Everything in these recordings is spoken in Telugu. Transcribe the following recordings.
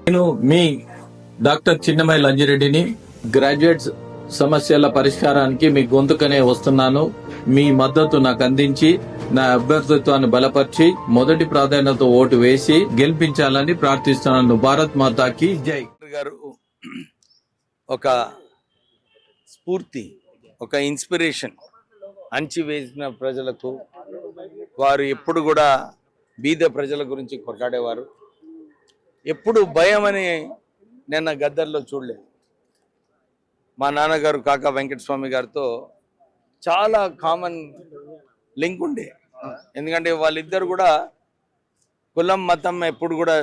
నేను మీ డాక్టర్ చిన్నమై లంజిరెడ్డిని గ్రాడ్యుయేట్స్ సమస్యల పరిష్కారానికి మీ గొంతుకనే వస్తున్నాను. మీ మద్దతు నాకు అందించి నా అభ్యర్థిత్వాన్ని బలపరిచి మొదటి ప్రాధాన్యత ఓటు వేసి గెలిపించాలని ప్రార్థిస్తున్నాను. భారత్ మాతాకి జై. గారు ఒక స్ఫూర్తి, ఒక ఇన్స్పిరేషన్. అంచివేసిన ప్రజలకు వారు ఎప్పుడు కూడా బీద ప్రజల గురించి కొట్లాడేవారు. ఎప్పుడు భయం అని నిన్న గద్దర్లో చూడలేదు. మా నాన్నగారు కాకా వెంకటస్వామి గారితో చాలా కామన్ లింక్ ఉండే. ఎందుకంటే వాళ్ళిద్దరు కూడా కులం మతం ఎప్పుడు కూడా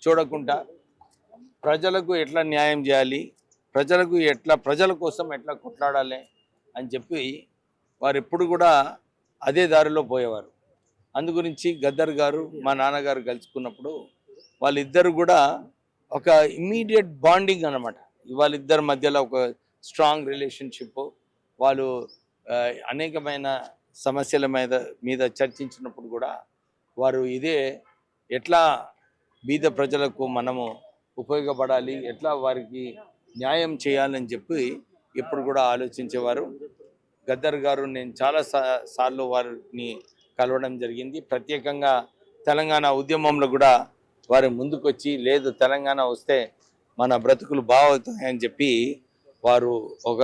చూడకుండా ప్రజలకు ఎట్లా న్యాయం చేయాలి, ప్రజల కోసం ఎట్లా కొట్లాడాలి అని చెప్పి వారు ఎప్పుడు కూడా అదే దారిలో పోయేవారు. అందుగురించి గద్దర్ గారు మా నాన్నగారు కలుసుకున్నప్పుడు వాళ్ళిద్దరు కూడా ఒక ఇమ్మీడియట్ బాండింగ్ అన్నమాట. వాళ్ళిద్దరి మధ్యలో ఒక స్ట్రాంగ్ రిలేషన్షిప్. వాళ్ళు అనేకమైన సమస్యల మీద చర్చించినప్పుడు కూడా వారు ఇదే ఎట్లా బీద ప్రజలకు మనము ఉపయోగపడాలి, ఎట్లా వారికి న్యాయం చేయాలని చెప్పి ఎప్పుడు కూడా ఆలోచించేవారు. గద్దర్ గారు నేను చాలా సార్లు వారిని కలవడం జరిగింది. ప్రత్యేకంగా తెలంగాణ ఉద్యమంలో కూడా వారు ముందుకొచ్చి లేదు తెలంగాణ వస్తే మన బ్రతుకులు బాగవుతాయని చెప్పి వారు ఒక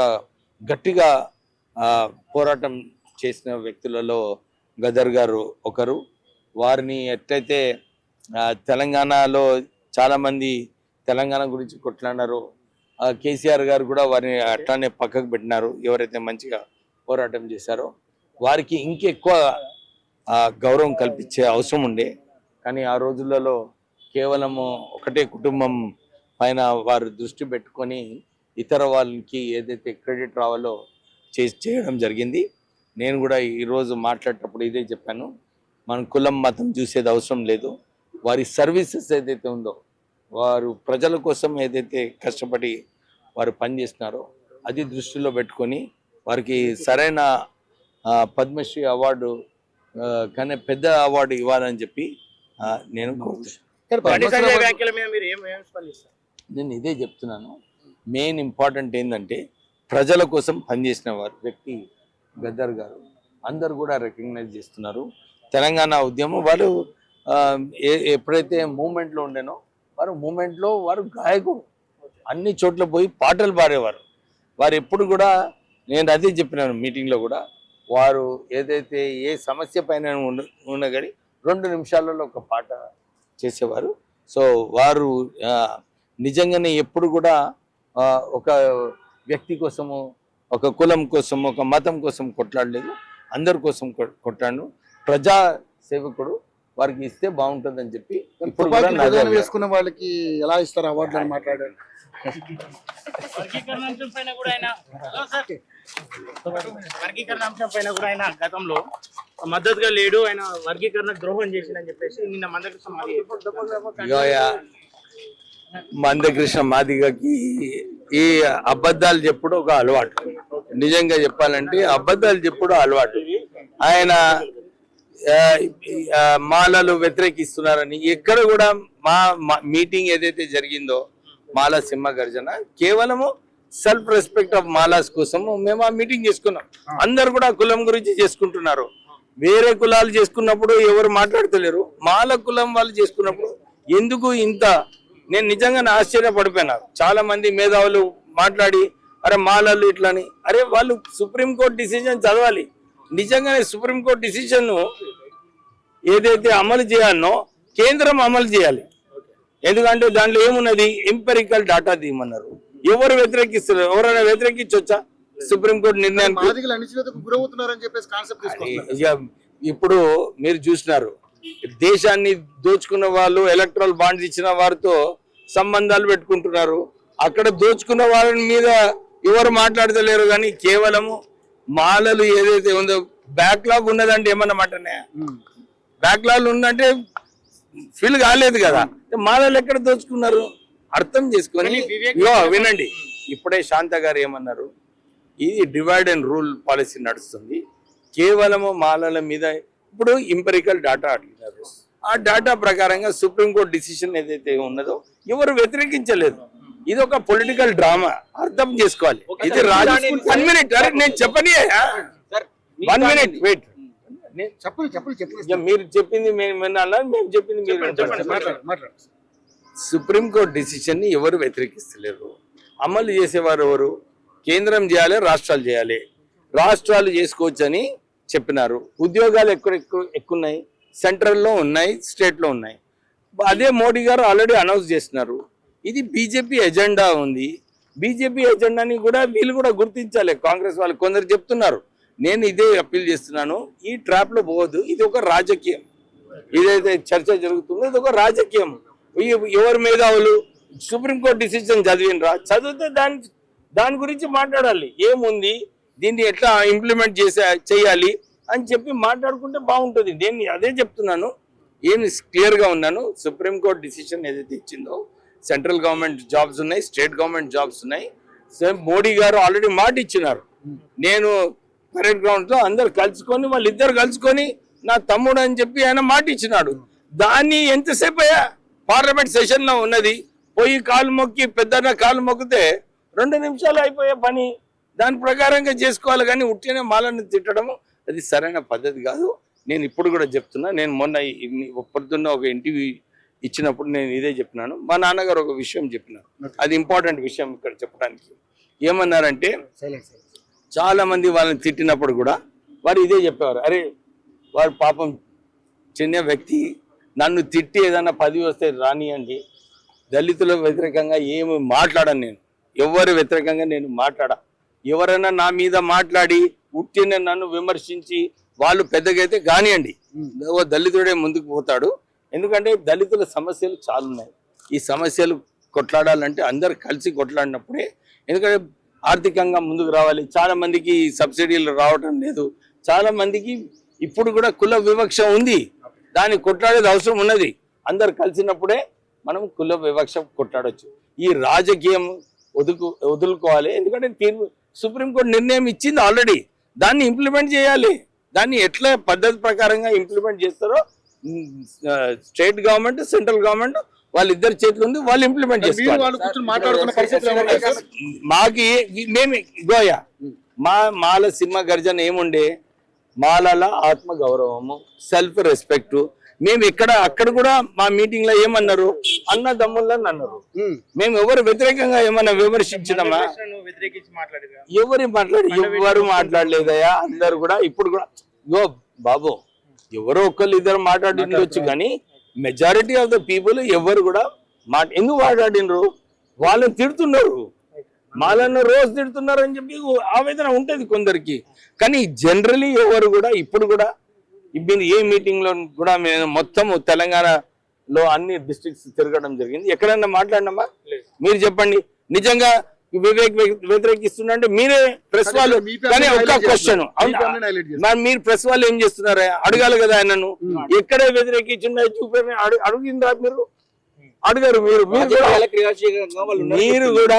గట్టిగా పోరాటం చేసిన వ్యక్తులలో గద్దర్ గారు ఒకరు. వారిని ఎట్లయితే తెలంగాణలో చాలామంది తెలంగాణ గురించి కొట్లాడారో కేసీఆర్ గారు కూడా వారిని అట్లానే పక్కకు పెట్టినారు. ఎవరైతే మంచిగా పోరాటం చేశారో వారికి ఇంకెక్కువ గౌరవం కల్పించే అవసరం ఉండే. కానీ ఆ రోజులలో కేవలము ఒకటే కుటుంబం పైన వారు దృష్టి పెట్టుకొని ఇతర వాళ్ళకి ఏదైతే క్రెడిట్ రావాలో చేయడం జరిగింది. నేను కూడా ఈరోజు మాట్లాడేటప్పుడు ఇదే చెప్పాను. మనం కులం మతం చూసేది అవసరం లేదు. వారి సర్వీసెస్ ఏదైతే ఉందో, వారు ప్రజల కోసం ఏదైతే కష్టపడి వారు పనిచేస్తున్నారో అది దృష్టిలో పెట్టుకొని వారికి సరైన పద్మశ్రీ అవార్డు కానీ పెద్ద అవార్డు ఇవ్వాలని చెప్పి నేను నేను ఇదే చెప్తున్నాను. మెయిన్ ఇంపార్టెంట్ ఏంటంటే ప్రజల కోసం పనిచేసిన వారు వ్యక్తి గద్దర్ గారు. అందరు కూడా రికగ్నైజ్ చేస్తున్నారు. తెలంగాణ ఉద్యమం వారు ఎప్పుడైతే మూమెంట్లో ఉండేనో వారు గాయకుడు. అన్ని చోట్ల పోయి పాటలు పాడేవారు. వారు ఎప్పుడు కూడా నేను అదే చెప్పినాను మీటింగ్లో కూడా, వారు ఏదైతే ఏ సమస్య పైన ఉన్న కానీ 2 నిమిషాలలో ఒక పాట చేసేవారు. సో వారు నిజంగానే ఎప్పుడు కూడా ఒక వ్యక్తి కోసము, ఒక కులం కోసం, ఒక మతం కోసం కొట్లాడలేదు. అందరి కోసం కొట్లాడు. ప్రజా సేవకుడు. వారికి ఇస్తే బాగుంటుందని చెప్పి ఇప్పుడు వేసుకున్న వాళ్ళకి ఎలా ఇస్తారు అవార్డులు అని మాట్లాడారు. వర్గీకరణ అంశం పైన కూడా ఆయన గతంలో మద్దతుగా లేడు, ఆయన వర్గీకరణ ద్రోహం చేసిందని చెప్పేసి నిన్న మందకృష్ణ మాదిగకి ఈ అబద్ధాలు చెప్పుడు ఒక అలవాటు. నిజంగా చెప్పాలంటే అబద్ధాలు చెప్పుడు అలవాటు. ఆయన మాలలు వ్యతిరేకిస్తున్నారని ఎక్కడ కూడా మా మీటింగ్ ఏదైతే జరిగిందో మాలా సింహ గర్జన కేవలము సెల్ఫ్ రెస్పెక్ట్ ఆఫ్ మాలాస్ కోసము మేము ఆ మీటింగ్ చేసుకున్నాం. అందరు కూడా కులం గురించి చేసుకుంటున్నారు. వేరే కులాలు చేసుకున్నప్పుడు ఎవరు మాట్లాడతలేరు. మాల కులం వాళ్ళు చేసుకున్నప్పుడు ఎందుకు ఇంత? నేను నిజంగానే ఆశ్చర్యపడిపోయినా. చాలా మంది మేధావులు మాట్లాడి అరే మాలలు ఇట్లని, అరే వాళ్ళు సుప్రీంకోర్టు డిసిజన్ చదవాలి. నిజంగానే సుప్రీంకోర్టు డిసిజన్ ఏదైతే అమలు చేయాలనో కేంద్రం అమలు చేయాలి. ఎందుకంటే దాంట్లో ఏమున్నది, ఎంపెరికల్ డాటా తీయమన్నారు. ఎవరు వ్యతిరేకిస్తారు? ఎవరైనా వ్యతిరేకించొచ్చా సుప్రీంకోర్టు నిర్ణయానికి? ఇప్పుడు మీరు చూసినారు, దేశాన్ని దోచుకున్న వాళ్ళు ఎలక్ట్రల్ బాండ్స్ ఇచ్చిన వారితో సంబంధాలు పెట్టుకుంటున్నారు. అక్కడ దోచుకున్న వాళ్ళ మీద ఎవరు మాట్లాడతలేరు. కానీ కేవలము మాలలు ఏదైతే ఉందో బ్యాక్లాగ్ ఉన్నదంటే ఏమన్నమాటనే, బ్యాక్లాగ్ ఉందంటే ఫీల్ కాలేదు కదా. మాలలు ఎక్కడ దోచుకున్నారు అర్థం చేసుకొని వినండి. ఇప్పుడే శాంత గారు ఏమన్నారు, ఇది డివైడ్ అండ్ రూల్ పాలసీ నడుస్తుంది. కేవలము మాలల మీద ఇప్పుడు ఇంపెరికల్ డాటా అడిగినారు. ఆ డేటా ప్రకారంగా సుప్రీంకోర్టు డిసిషన్ ఏదైతే ఉన్నదో ఎవరు వ్యతిరేకించలేదు. ఇది ఒక పొలిటికల్ డ్రామా, అర్థం చేసుకోవాలి. ఇది వన్ మినిట్, అరే నేను చెప్పని 1 మినిట్ వెయిట్. చెప్పండి మీరు చెప్పింది మేము వినాలా, మేము చెప్పింది మీరు వినాలా? సుప్రీంకోర్టు డిసిషన్ ని ఎవరు వ్యతిరేకిస్తలేరు. అమలు చేసేవారు ఎవరు? కేంద్రం చేయాలి, రాష్ట్రాలు చేయాలి. రాష్ట్రాలు చేసుకోవచ్చని చెప్పినారు. ఉద్యోగాలు ఎక్కువ ఉన్నాయి, సెంట్రల్లో ఉన్నాయి, స్టేట్లో ఉన్నాయి. అదే మోడీ గారు ఆల్రెడీ అనౌన్స్ చేస్తున్నారు. ఇది బీజేపీ ఎజెండా ఉంది. బీజేపీ ఎజెండాని కూడా వీళ్ళు కూడా గుర్తించాలి. కాంగ్రెస్ వాళ్ళు కొందరు చెప్తున్నారు, నేను ఇదే అప్పీల్ చేస్తున్నాను, ఈ ట్రాప్ లో పోవద్దు. ఇది ఒక రాజకీయం. ఇదైతే చర్చ జరుగుతుందో ఇది ఒక రాజకీయం. ఎవరి మేధావులు సుప్రీంకోర్టు డిసిజన్ చదివినరా? చదివితే దాని గురించి మాట్లాడాలి. ఏముంది, దీన్ని ఎట్లా ఇంప్లిమెంట్ చేయాలి అని చెప్పి మాట్లాడుకుంటే బాగుంటుంది. నేను అదే చెప్తున్నాను, ఏమి క్లియర్గా ఉన్నాను. సుప్రీంకోర్టు డిసిషన్ ఏదైతే ఇచ్చిందో, సెంట్రల్ గవర్నమెంట్ జాబ్స్ ఉన్నాయి, స్టేట్ గవర్నమెంట్ జాబ్స్ ఉన్నాయి. మోడీ గారు ఆల్రెడీ మాట ఇచ్చినారు, నేను పరేడ్ గ్రౌండ్ లో అందరు కలుసుకొని వాళ్ళిద్దరు కలుసుకొని నా తమ్ముడు అని చెప్పి ఆయన మాట ఇచ్చినాడు. దాన్ని ఎంతసేపు అయ్యా పార్లమెంట్ సెషన్ లో ఉన్నది, పోయి కాలు మొక్కి పెద్దన్న కాలు మొక్కితే 2 నిమిషాలు అయిపోయే పని. దాని ప్రకారంగా చేసుకోవాలి, కానీ ఉట్టినే మాలను తిట్టడం అది సరైన పద్ధతి కాదు. నేను ఇప్పుడు కూడా చెప్తున్నా, నేను మొన్న పొద్దున్న ఒక ఇంటర్వ్యూ ఇచ్చినప్పుడు నేను ఇదే చెప్పినాను. మా నాన్నగారు ఒక విషయం చెప్పినారు, అది ఇంపార్టెంట్ విషయం ఇక్కడ చెప్పడానికి. ఏమన్నారంటే, చాలా మంది వాళ్ళని తిట్టినప్పుడు కూడా వారు ఇదే చెప్పేవారు, అరే వారు పాపం చిన్న వ్యక్తి, నన్ను తిట్టి ఏదన్నా 10 వస్తే రానియండి, దళితుల వ్యతిరేకంగా ఏమి మాట్లాడను, నేను ఎవరి వ్యతిరేకంగా నేను మాట్లాడా. ఎవరైనా నా మీద మాట్లాడి ఉట్టిన నన్ను విమర్శించి వాళ్ళు పెద్దగైతే కానివ్వండి, దళితుడే ముందుకు పోతాడు. ఎందుకంటే దళితుల సమస్యలు చాలా ఉన్నాయి. ఈ సమస్యలు కొట్లాడాలంటే అందరు కలిసి కొట్లాడినప్పుడే, ఎందుకంటే ఆర్థికంగా ముందుకు రావాలి. చాలా మందికి సబ్సిడీలు రావటం లేదు, చాలా మందికి ఇప్పుడు కూడా కుల వివక్ష ఉంది, దాన్ని కొట్లాడేది అవసరం ఉన్నది. అందరు కలిసినప్పుడే మనం కుల వివక్ష కొట్లాడొచ్చు. ఈ రాజకీయం వదులుకోవాలి. ఎందుకంటే సుప్రీంకోర్టు నిర్ణయం ఇచ్చింది ఆల్రెడీ, దాన్ని ఇంప్లిమెంట్ చేయాలి. దాన్ని ఎట్లా పద్ధతి ప్రకారంగా ఇంప్లిమెంట్ చేస్తారో స్టేట్ గవర్నమెంట్, సెంట్రల్ గవర్నమెంట్ వాళ్ళిద్దరు చేతులు ఉంది, వాళ్ళు ఇంప్లిమెంట్ చేసుకోవాలి. మాకి మేము గోయా మాల సింహ గర్జన ఏముండే, మాలల ఆత్మ గౌరవము, సెల్ఫ్ రెస్పెక్ట్. మేము అక్కడ కూడా మా మీటింగ్ లో ఏమన్నారు, అన్నదమ్ములని అన్నారు. మేము ఎవరు వ్యతిరేకంగా ఏమన్నా విమర్శించినామా? ఎవరు మాట్లాడలేదయా. అందరు కూడా ఇప్పుడు కూడా బాబు ఎవరో ఒకళ్ళు ఇద్దరు మాట్లాడిండొచ్చు, కానీ మెజారిటీ ఆఫ్ ద పీపుల్ ఎవరు కూడా ఎందుకు మాట్లాడినరు? వాళ్ళని తిడుతున్నారు, మాలను రోజు తిడుతున్నారు అని చెప్పి ఆవేదన ఉంటుంది కొందరికి. కానీ జనరలీ ఎవరు కూడా ఇప్పుడు కూడా ఏ మీటింగ్ లో కూడా మేము మొత్తం తెలంగాణలో అన్ని డిస్ట్రిక్ట్స్ తిరగడం జరిగింది. ఎక్కడన్నా మాట్లాడినామా? మీరు చెప్పండి. నిజంగా వ్యతిరేకిస్తుంటే మీరే ప్రెస్ వాళ్ళు. కానీ ఒక్క క్వశ్చన్, మీరు ప్రెస్ వాళ్ళు ఏం చేస్తున్నారా అడగాలి కదా ఆయనను. ఎక్కడే వ్యతిరేకించిన చూపి అడిగిందా? మీరు అడిగారు. మీరు కూడా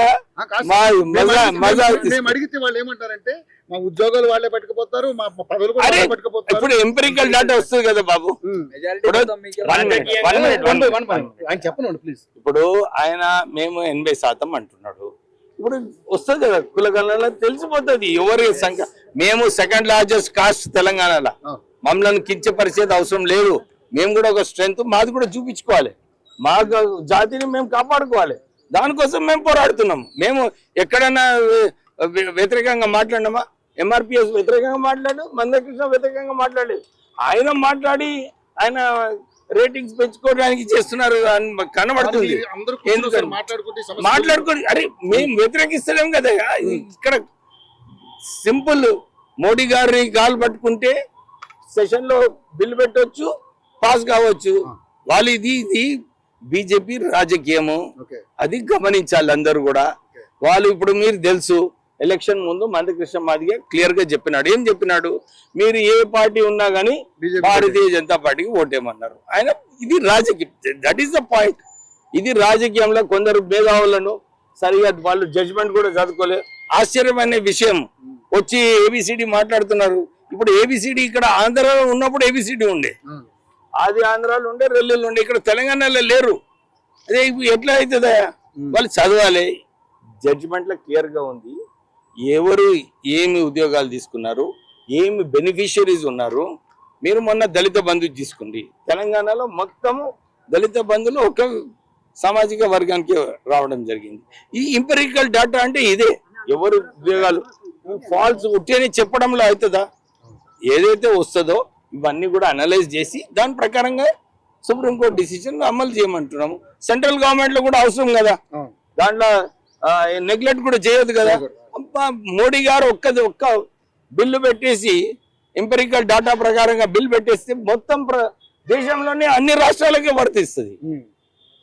అడిగితే వాళ్ళు ఏమంటారంటే, మా ఉద్యోగాలు వాళ్ళే పట్టుకుపోతారు, మా పదవులు కూడా పట్టుకుపోతారు. ఇప్పుడు ఎంపెరికల్ డేటా వస్తుంది కదా బాబు. ఆయన చెప్పండి ప్లీజ్. ఇప్పుడు ఆయన మేము 80% అంటున్నాడు. ఇప్పుడు వస్తుంది కదా కులగణన, తెలిసిపోతుంది ఎవరి సంఖ్య. మేము సెకండ్ లార్జెస్ట్ కాస్ట్ తెలంగాణలో, మమ్మల్ని కించపరిచేది అవసరం లేదు. మేము కూడా ఒక స్ట్రెంగ్త్ మాది కూడా చూపించుకోవాలి, మా జాతిని మేము కాపాడుకోవాలి. దానికోసం మేము పోరాడుతున్నాము. మేము ఎక్కడైనా వ్యతిరేకంగా మాట్లాడినామా? ఎంఆర్పిఎస్ వ్యతిరేకంగా మాట్లాడు, మందకృష్ణ వ్యతిరేకంగా మాట్లాడలేదు. ఆయన మాట్లాడి ఆయన రేటింగ్స్ పెంచుకోవడానికి చేస్తున్నారు కనబడుతుంది. మాట్లాడుకోండి. అరే మేము వ్యతిరేకిస్తలేం కదా. ఇక్కడ సింపుల్, మోడీ గారిని కాలు పట్టుకుంటే సెషన్ లో బిల్లు పెట్టవచ్చు, పాస్ కావచ్చు. వాళ్ళు ఇది బీజేపీ రాజకీయము, అది గమనించాలి అందరూ కూడా. వాళ్ళు ఇప్పుడు మీరు తెలుసు, ఎలక్షన్ ముందు మందకృష్ణ మాదిగ క్లియర్ గా చెప్పినాడు. ఏం చెప్పినాడు? మీరు ఏ పార్టీ ఉన్నా గానీ భారతీయ జనతా పార్టీకి ఓటేయమన్నారు ఆయన. ఇది రాజకీయం, దట్ ఈస్ ద పాయింట్. ఇది రాజకీయంలో కొందరు మేధావులను సరిగా వాళ్ళు జడ్జిమెంట్ కూడా చదువుకోలేదు. ఆశ్చర్యమైన విషయం, వచ్చి ఏబిసిడి మాట్లాడుతున్నారు. ఇప్పుడు ఏబిసిడి ఇక్కడ ఆంధ్రలో ఉన్నప్పుడు ఏబిసిడి ఉండే, ఆది ఆంధ్రాలో ఉండే రెల్లీలు ఉండే, ఇక్కడ తెలంగాణలో లేరు. అదే ఎట్లా అవుతుందా? వాళ్ళు చదవాలి. జడ్జిమెంట్లో క్లియర్గా ఉంది ఎవరు ఏమి ఉద్యోగాలు తీసుకున్నారు, ఏమి బెనిఫిషియరీస్ ఉన్నారు. మీరు మొన్న దళిత బంధు తీసుకోండి, తెలంగాణలో మొత్తము దళిత బంధులు ఒక సామాజిక వర్గానికి రావడం జరిగింది. ఈ ఎంపిరికల్ డేటా అంటే ఇదే. ఎవరు ఉద్యోగాలు ఫాల్స్ ఉట్టని చెప్పడంలో అవుతుందా? ఏదైతే వస్తుందో ఇవన్నీ కూడా అనలైజ్ చేసి దాని ప్రకారంగా సుప్రీంకోర్టు డిసిజన్ అమలు చేయమంటున్నాము. సెంట్రల్ గవర్నమెంట్ లో కూడా అవసరం కదా, దాంట్లో నెగ్లెక్ట్ కూడా చేయదు కదా. మోడీ గారు ఒక్క బిల్లు పెట్టేసి ఎంపిరికల్ డేటా ప్రకారంగా బిల్ పెట్టేస్తే మొత్తం దేశంలోనే అన్ని రాష్ట్రాలకే వర్తిస్తుంది.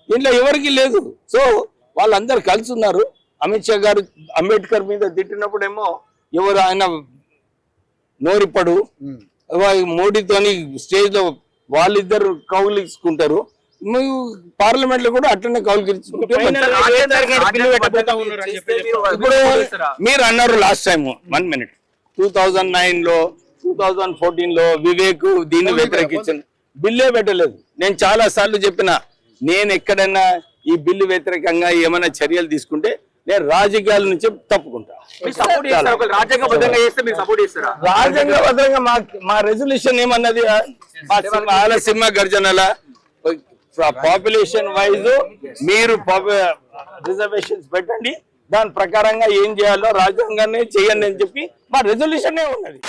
దీంట్లో ఎవరికి లేదు. సో వాళ్ళందరూ కలిసి ఉన్నారు. అమిత్ షా గారు అంబేద్కర్ మీద తిట్టినప్పుడేమో ఎవరు ఆయన నోరిపడు, మోడీతోని స్టేజ్ లో వాళ్ళిద్దరు కౌలించుకుంటారు. పార్లమెంట్ లో కూడా అట్లనే కౌలించుకుంటే ఇప్పుడు మీరు అన్నారు లాస్ట్ టైం 1 minute 2009 లో 2014 లో వివేక్ దీన్ని వ్యతిరేకించిన బిల్లే పెట్టలేదు. నేను చాలా సార్లు చెప్పిన, నేను ఎక్కడైనా ఈ బిల్లు వ్యతిరేకంగా ఏమైనా చర్యలు తీసుకుంటే నేను రాజకీయాల నుంచి తప్పుకుంటా. రాజ్యాంగబద్ధంగా మా రెజల్యూషన్ ఏమన్నది, ఆలసింహ గర్జనల పాపులేషన్ వైజ్ మీరు రిజర్వేషన్స్ పెట్టండి, దాని ప్రకారంగా ఏం చేయాలో రాజ్యాంగాన్ని చేయండి అని చెప్పి మా రెజల్యూషన్ ఉన్నది.